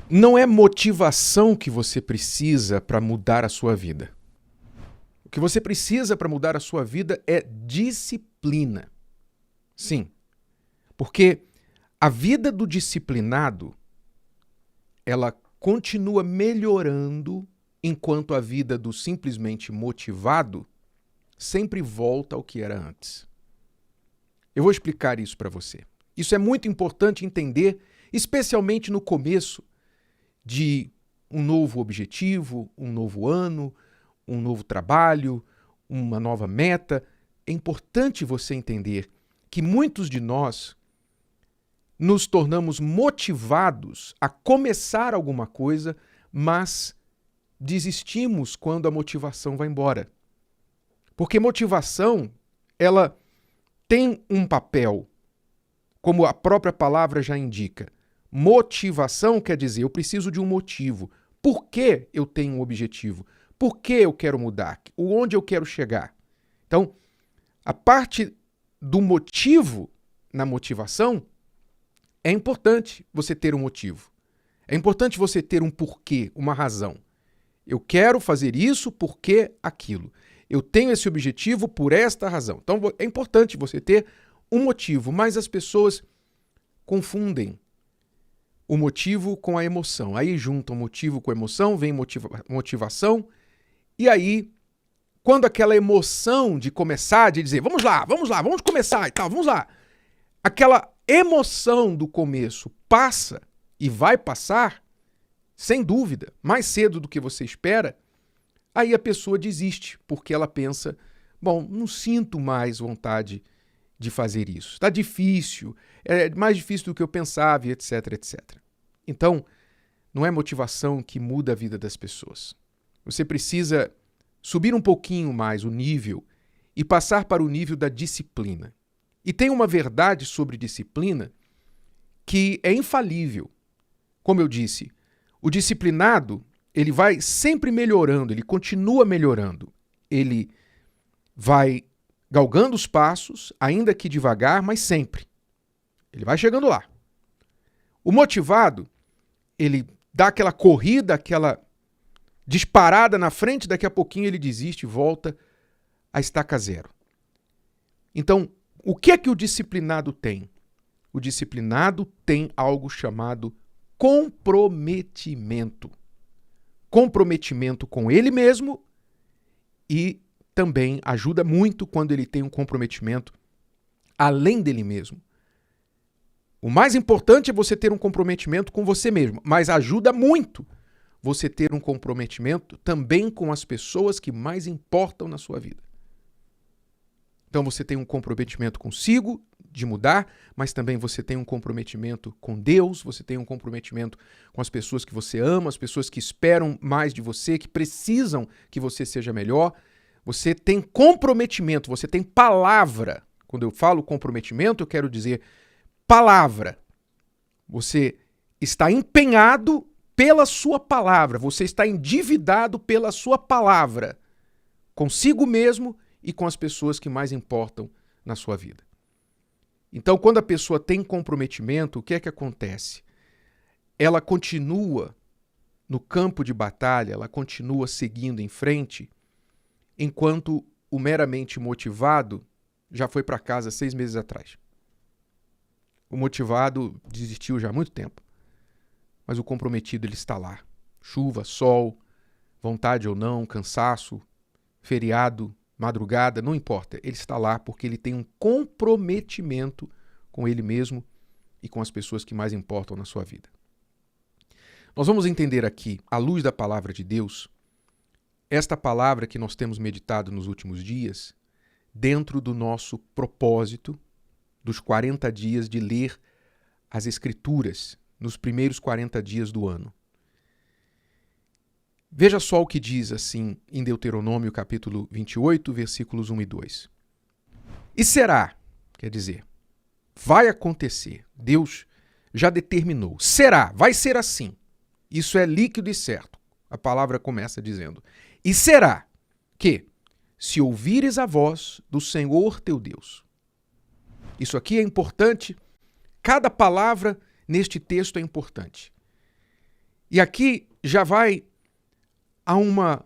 Não é motivação que você precisa para mudar a sua vida. O que você precisa para mudar a sua vida é disciplina. Sim, porque a vida do disciplinado, ela continua melhorando enquanto a vida do simplesmente motivado sempre volta ao que era antes. Eu vou explicar isso para você. Isso é muito importante entender, especialmente no começo de um novo objetivo, um novo ano, um novo trabalho, uma nova meta. É importante você entender que muitos de nós nos tornamos motivados a começar alguma coisa, mas desistimos quando a motivação vai embora. Porque motivação, ela tem um papel, como a própria palavra já indica. Motivação quer dizer, eu preciso de um motivo. Por que eu tenho um objetivo? Por que eu quero mudar? Onde eu quero chegar? Então, a parte do motivo na motivação, é importante você ter um motivo. É importante você ter um porquê, uma razão. Eu quero fazer isso porque aquilo. Eu tenho esse objetivo por esta razão. Então, é importante você ter um motivo, mas as pessoas confundem o motivo com a emoção. Aí juntam motivo com emoção, vem motivação, e aí, quando aquela emoção de começar, de dizer, vamos lá, vamos começar e tal, vamos lá, aquela emoção do começo passa e vai passar, sem dúvida, mais cedo do que você espera, aí a pessoa desiste, porque ela pensa, bom, não sinto mais vontade de fazer isso. Está difícil, é mais difícil do que eu pensava, etc, etc. Então, não é motivação que muda a vida das pessoas. Você precisa subir um pouquinho mais o nível e passar para o nível da disciplina. E tem uma verdade sobre disciplina que é infalível. Como eu disse, o disciplinado, ele vai sempre melhorando, ele continua melhorando. Ele vai galgando os passos, ainda que devagar, mas sempre. Ele vai chegando lá. O motivado, ele dá aquela corrida, aquela disparada na frente, daqui a pouquinho ele desiste e volta à estaca zero. Então, o que é que o disciplinado tem? O disciplinado tem algo chamado comprometimento. Comprometimento com ele mesmo e também ajuda muito quando ele tem um comprometimento além dele mesmo. O mais importante é você ter um comprometimento com você mesmo, mas ajuda muito você ter um comprometimento também com as pessoas que mais importam na sua vida. Então você tem um comprometimento consigo de mudar, mas também você tem um comprometimento com Deus, você tem um comprometimento com as pessoas que você ama, as pessoas que esperam mais de você, que precisam que você seja melhor. Você tem comprometimento, você tem palavra. Quando eu falo comprometimento, eu quero dizer palavra. Você está empenhado pela sua palavra, você está endividado pela sua palavra, consigo mesmo e com as pessoas que mais importam na sua vida. Então, quando a pessoa tem comprometimento, o que é que acontece? Ela continua no campo de batalha, ela continua seguindo em frente, enquanto o meramente motivado já foi para casa 6 meses atrás. O motivado desistiu já há muito tempo, mas o comprometido ele está lá. Chuva, sol, vontade ou não, cansaço, feriado, madrugada, não importa. Ele está lá porque ele tem um comprometimento com ele mesmo e com as pessoas que mais importam na sua vida. Nós vamos entender aqui, à luz da palavra de Deus, esta palavra que nós temos meditado nos últimos dias, dentro do nosso propósito dos 40 dias de ler as Escrituras nos primeiros 40 dias do ano. Veja só o que diz assim em Deuteronômio capítulo 28, versículos 1 e 2. E será, quer dizer, vai acontecer, Deus já determinou, será, vai ser assim. Isso é líquido e certo. A palavra começa dizendo, e será que, se ouvires a voz do Senhor teu Deus. Isso aqui é importante, cada palavra neste texto é importante. E aqui já vai a uma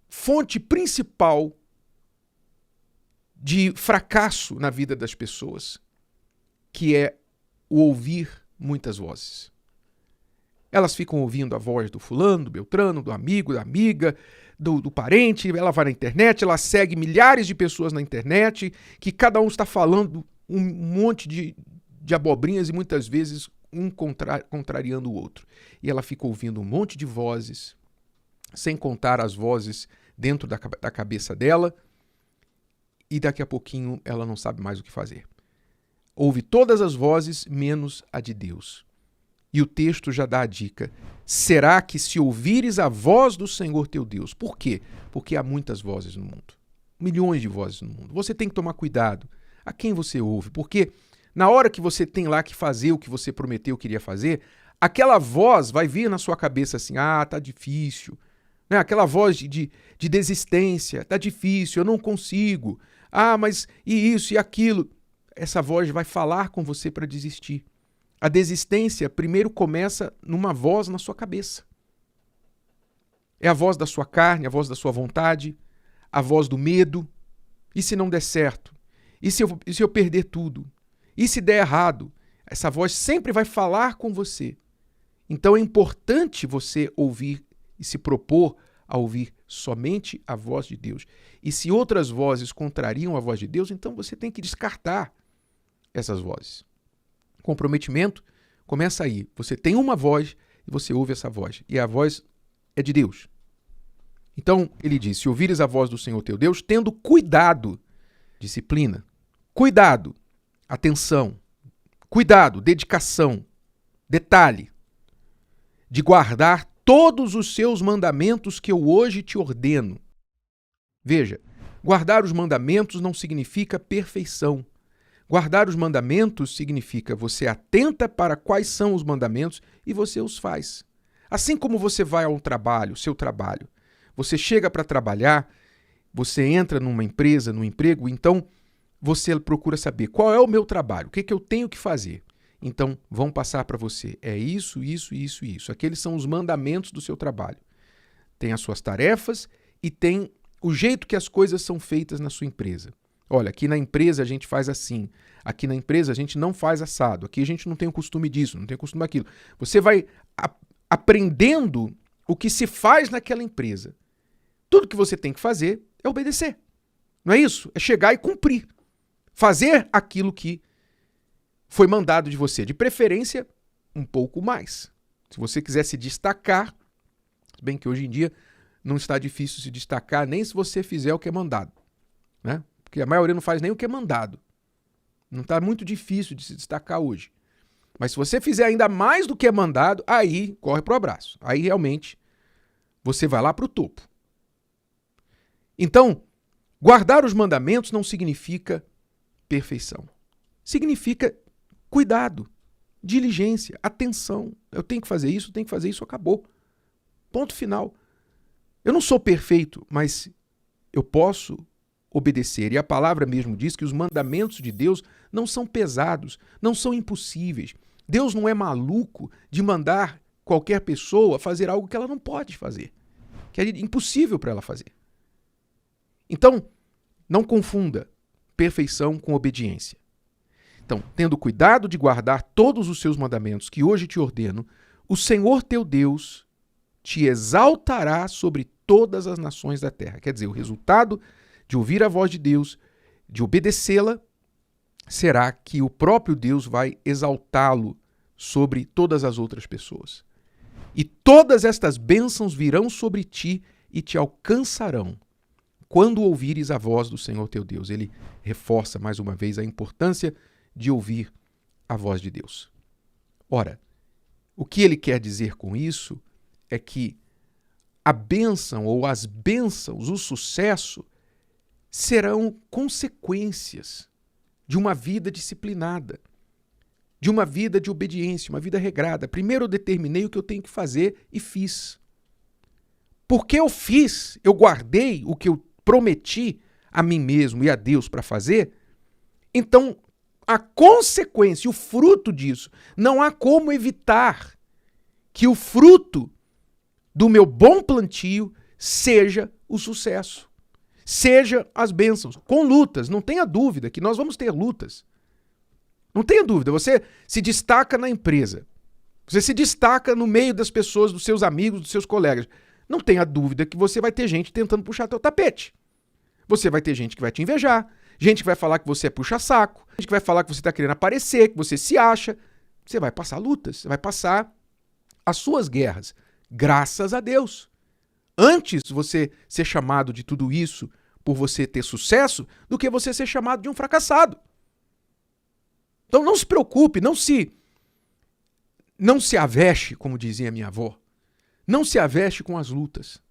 fonte principal de fracasso na vida das pessoas, que é o ouvir muitas vozes. Elas ficam ouvindo a voz do fulano, do beltrano, do amigo, da amiga, do parente, ela vai na internet, ela segue milhares de pessoas na internet, que cada um está falando um monte de abobrinhas e muitas vezes um contrariando o outro. E ela fica ouvindo um monte de vozes, sem contar as vozes dentro da cabeça dela, e daqui a pouquinho ela não sabe mais o que fazer. Ouve todas as vozes, menos a de Deus. E o texto já dá a dica. Será que se ouvires a voz do Senhor teu Deus? Por quê? Porque há muitas vozes no mundo. Milhões de vozes no mundo. Você tem que tomar cuidado a quem você ouve. Porque na hora que você tem lá que fazer o que você prometeu que iria fazer, aquela voz vai vir na sua cabeça assim, tá difícil. Né? Aquela voz de desistência, tá difícil, eu não consigo. Mas e isso e aquilo. Essa voz vai falar com você para desistir. A desistência primeiro começa numa voz na sua cabeça. É a voz da sua carne, a voz da sua vontade, a voz do medo. E se não der certo? E se eu perder tudo? E se der errado? Essa voz sempre vai falar com você. Então é importante você ouvir e se propor a ouvir somente a voz de Deus. E se outras vozes contrariam a voz de Deus, então você tem que descartar essas vozes. Comprometimento começa aí. Você tem uma voz e você ouve essa voz. E a voz é de Deus. Então, ele diz, se ouvires a voz do Senhor teu Deus, tendo cuidado, disciplina, cuidado, atenção, cuidado, dedicação, detalhe, de guardar todos os seus mandamentos que eu hoje te ordeno. Veja, guardar os mandamentos não significa perfeição. Guardar os mandamentos significa você atenta para quais são os mandamentos e você os faz. Assim como você vai ao trabalho, seu trabalho. Você chega para trabalhar, você entra numa empresa, num emprego, então você procura saber qual é o meu trabalho, o que eu tenho que fazer. Então vão passar para você, é isso, isso, isso, isso. Aqueles são os mandamentos do seu trabalho. Tem as suas tarefas e tem o jeito que as coisas são feitas na sua empresa. Olha, aqui na empresa a gente faz assim, aqui na empresa a gente não faz assado, aqui a gente não tem o costume disso, não tem o costume daquilo. Você vai aprendendo o que se faz naquela empresa. Tudo que você tem que fazer é obedecer. Não é isso? É chegar e cumprir. Fazer aquilo que foi mandado de você. De preferência, um pouco mais. Se você quiser se destacar, se bem que hoje em dia não está difícil se destacar nem se você fizer o que é mandado, né? Porque a maioria não faz nem o que é mandado. Não está muito difícil de se destacar hoje. Mas se você fizer ainda mais do que é mandado, aí corre para o abraço. Aí realmente você vai lá para o topo. Então, guardar os mandamentos não significa perfeição. Significa cuidado, diligência, atenção. Eu tenho que fazer isso, acabou. Ponto final. Eu não sou perfeito, mas eu posso obedecer. E a palavra mesmo diz que os mandamentos de Deus não são pesados, não são impossíveis. Deus não é maluco de mandar qualquer pessoa fazer algo que ela não pode fazer, que é impossível para ela fazer. Então, não confunda perfeição com obediência. Então, tendo cuidado de guardar todos os seus mandamentos que hoje te ordeno, o Senhor teu Deus te exaltará sobre todas as nações da terra. Quer dizer, o resultado de ouvir a voz de Deus, de obedecê-la, será que o próprio Deus vai exaltá-lo sobre todas as outras pessoas. E todas estas bênçãos virão sobre ti e te alcançarão quando ouvires a voz do Senhor teu Deus. Ele reforça mais uma vez a importância de ouvir a voz de Deus. Ora, o que ele quer dizer com isso é que a bênção ou as bênçãos, o sucesso, serão consequências de uma vida disciplinada, de uma vida de obediência, uma vida regrada. Primeiro eu determinei o que eu tenho que fazer e fiz. Porque eu fiz, eu guardei o que eu prometi a mim mesmo e a Deus para fazer, então a consequência, o fruto disso, não há como evitar que o fruto do meu bom plantio seja o sucesso, seja as bênçãos, com lutas. Não tenha dúvida que nós vamos ter lutas. Não tenha dúvida, você se destaca na empresa, você se destaca no meio das pessoas, dos seus amigos, dos seus colegas. Não tenha dúvida que você vai ter gente tentando puxar teu tapete. Você vai ter gente que vai te invejar, gente que vai falar que você é puxa-saco, gente que vai falar que você está querendo aparecer, que você se acha. Você vai passar lutas, você vai passar as suas guerras. Graças a Deus. Antes você ser chamado de tudo isso por você ter sucesso do que você ser chamado de um fracassado. Então não se preocupe, não se aveste, como dizia minha avó. Não se aveste com as lutas.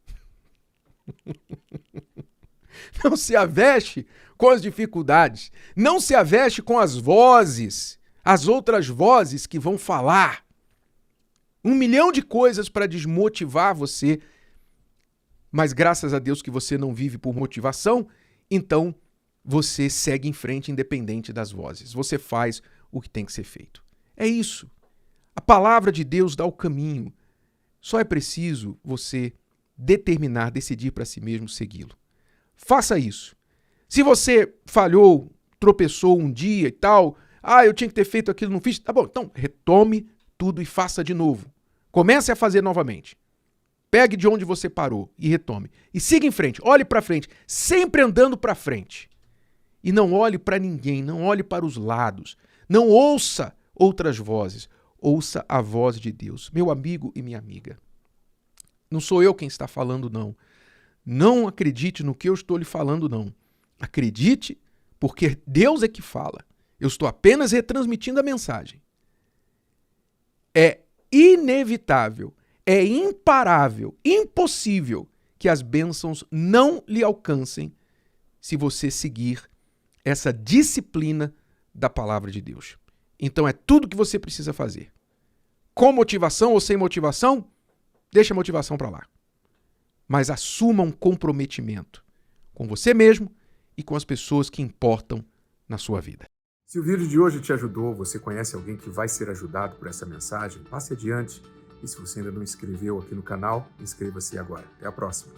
Não se aveste com as dificuldades. Não se aveste com as vozes, as outras vozes que vão falar 1 milhão de coisas para desmotivar você. Mas graças a Deus que você não vive por motivação, então você segue em frente independente das vozes. Você faz o que tem que ser feito. É isso. A palavra de Deus dá o caminho. Só é preciso você determinar, decidir para si mesmo segui-lo. Faça isso. Se você falhou, tropeçou um dia e tal, eu tinha que ter feito aquilo, não fiz, tá bom, então retome tudo e faça de novo. Comece a fazer novamente. Pegue de onde você parou e retome. E siga em frente, olhe para frente, sempre andando para frente. E não olhe para ninguém, não olhe para os lados, não ouça outras vozes, ouça a voz de Deus. Meu amigo e minha amiga, não sou eu quem está falando, não. Não acredite no que eu estou lhe falando, não. Acredite, porque Deus é que fala. Eu estou apenas retransmitindo a mensagem. É inevitável, é imparável, impossível que as bênçãos não lhe alcancem se você seguir essa disciplina da palavra de Deus. Então é tudo que você precisa fazer. Com motivação ou sem motivação, deixa a motivação para lá. Mas assuma um comprometimento com você mesmo e com as pessoas que importam na sua vida. Se o vídeo de hoje te ajudou, você conhece alguém que vai ser ajudado por essa mensagem, passe adiante. E se você ainda não inscreveu aqui no canal, inscreva-se agora. Até a próxima.